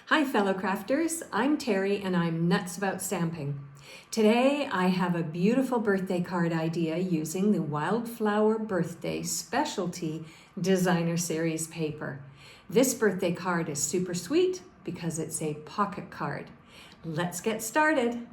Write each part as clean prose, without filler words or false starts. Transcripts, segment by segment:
Hi fellow crafters, I'm Terri and I'm nuts about stamping. Today I have a beautiful birthday card idea using the Wildflower Birthday Specialty Designer Series paper. This birthday card is super sweet because it's a pocket card. Let's get started.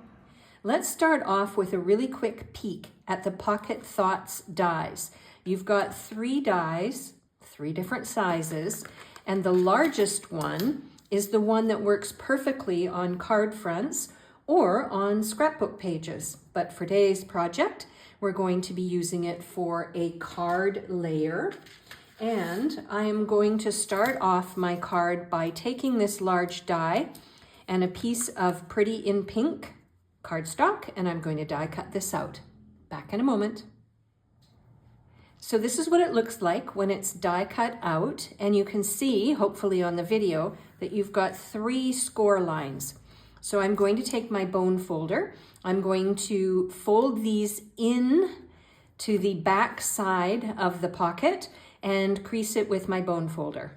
Let's start off with a really quick peek at the Pocket Thoughts dies. You've got 3 dies, 3 different sizes, and the largest one is the one that works perfectly on card fronts or on scrapbook pages. But for today's project, we're going to be using it for a card layer. And I am going to start off my card by taking this large die and a piece of Pretty in Pink cardstock, and I'm going to die cut this out. Back in a moment. So this is what it looks like when it's die cut out, and you can see, hopefully on the video, that you've got 3 score lines. So I'm going to take my bone folder, I'm going to fold these in to the back side of the pocket and crease it with my bone folder.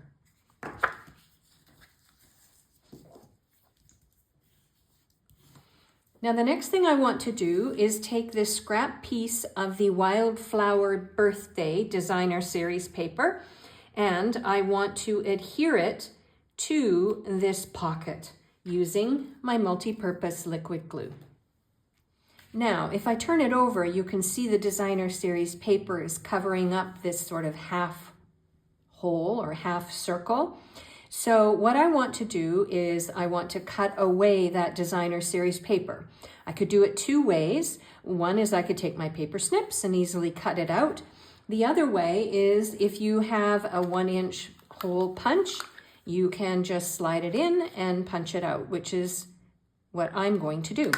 Now the next thing I want to do is take this scrap piece of the Wildflower Birthday Designer Series paper, and I want to adhere it to this pocket using my multi-purpose liquid glue. Now, if I turn it over, you can see the Designer Series paper is covering up this sort of half hole or half circle. So what I want to do is I want to cut away that Designer Series paper. I could do it 2 ways. One is I could take my paper snips and easily cut it out. The other way is if you have a 1-inch hole punch, you can just slide it in and punch it out, which is what I'm going to do.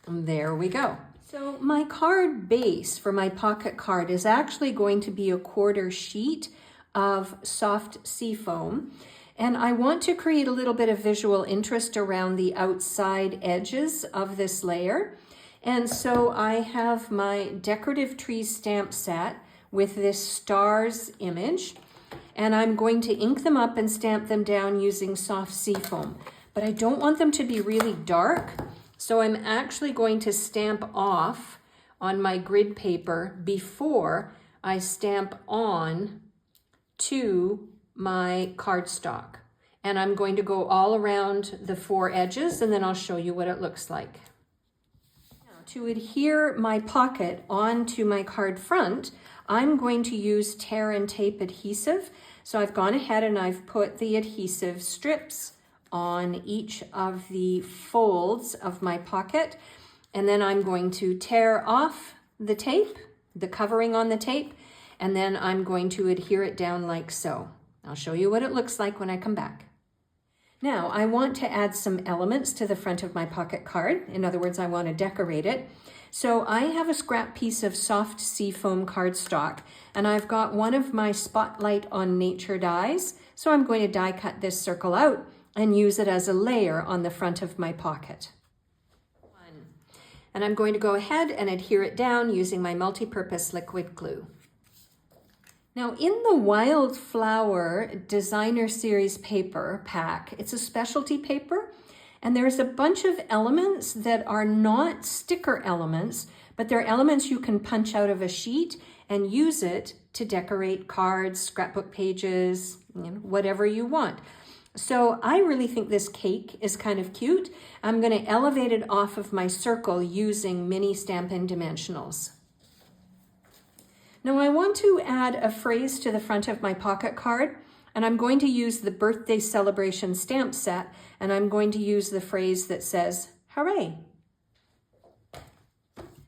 And there we go. So my card base for my pocket card is actually going to be a 1/4 sheet of soft seafoam, and I want to create a little bit of visual interest around the outside edges of this layer. And so I have my decorative trees stamp set with this stars image, and I'm going to ink them up and stamp them down using soft seafoam, but I don't want them to be really dark, so I'm actually going to stamp off on my grid paper before I stamp on to my cardstock. And I'm going to go all around the 4 edges, and then I'll show you what it looks like. Now, to adhere my pocket onto my card front, I'm going to use tear and tape adhesive. So I've gone ahead and I've put the adhesive strips on each of the folds of my pocket, and then I'm going to tear off the tape, the covering on the tape, and then I'm going to adhere it down like so. I'll show you what it looks like when I come back. Now, I want to add some elements to the front of my pocket card. In other words, I want to decorate it. So I have a scrap piece of soft seafoam cardstock, and I've got one of my Spotlight on Nature dies. So I'm going to die cut this circle out and use it as a layer on the front of my pocket. And I'm going to go ahead and adhere it down using my multi-purpose liquid glue. Now in the Wildflower Designer Series paper pack, it's a specialty paper, and there's a bunch of elements that are not sticker elements, but they're elements you can punch out of a sheet and use it to decorate cards, scrapbook pages, whatever you want. So I really think this cake is kind of cute. I'm going to elevate it off of my circle using mini Stampin' Dimensionals. Now I want to add a phrase to the front of my pocket card, and I'm going to use the birthday celebration stamp set, and I'm going to use the phrase that says, "Hooray."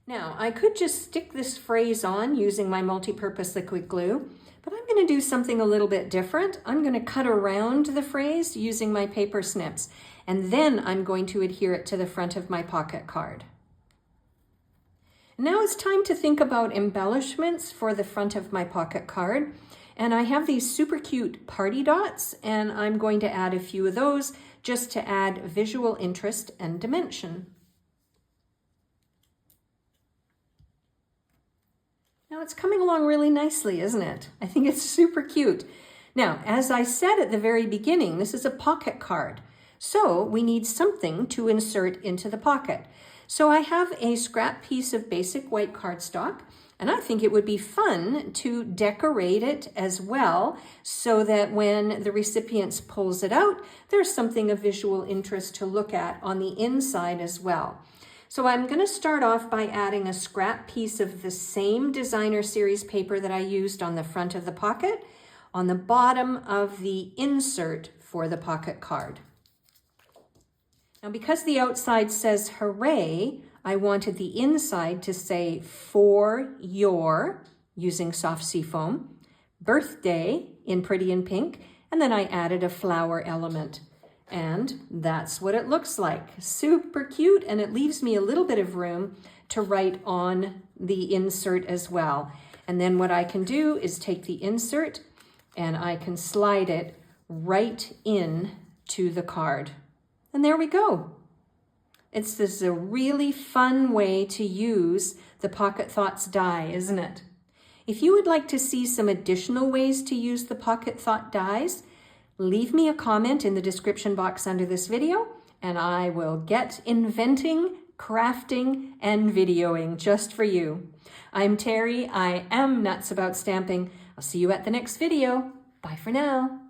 Now I could just stick this phrase on using my multi-purpose liquid glue, but I'm going to do something a little bit different. I'm going to cut around the phrase using my paper snips, and then I'm going to adhere it to the front of my pocket card. Now it's time to think about embellishments for the front of my pocket card. And I have these super cute party dots, and I'm going to add a few of those just to add visual interest and dimension. Now it's coming along really nicely, isn't it? I think it's super cute. Now, as I said at the very beginning, this is a pocket card. So we need something to insert into the pocket. So I have a scrap piece of basic white cardstock, and I think it would be fun to decorate it as well so that when the recipient pulls it out, there's something of visual interest to look at on the inside as well. So I'm going to start off by adding a scrap piece of the same designer series paper that I used on the front of the pocket on the bottom of the insert for the pocket card. Now, because the outside says hooray, I wanted the inside to say for your, using soft seafoam, birthday in pretty in pink, and then I added a flower element. And that's what it looks like. Super cute, and it leaves me a little bit of room to write on the insert as well. And then what I can do is take the insert and I can slide it right in to the card. And there we go. This is a really fun way to use the Pocket Thoughts die, isn't it? If you would like to see some additional ways to use the Pocket Thought dies, leave me a comment in the description box under this video, and I will get inventing, crafting, and videoing just for you. I'm Terri. I am nuts about stamping. I'll see you at the next video. Bye for now.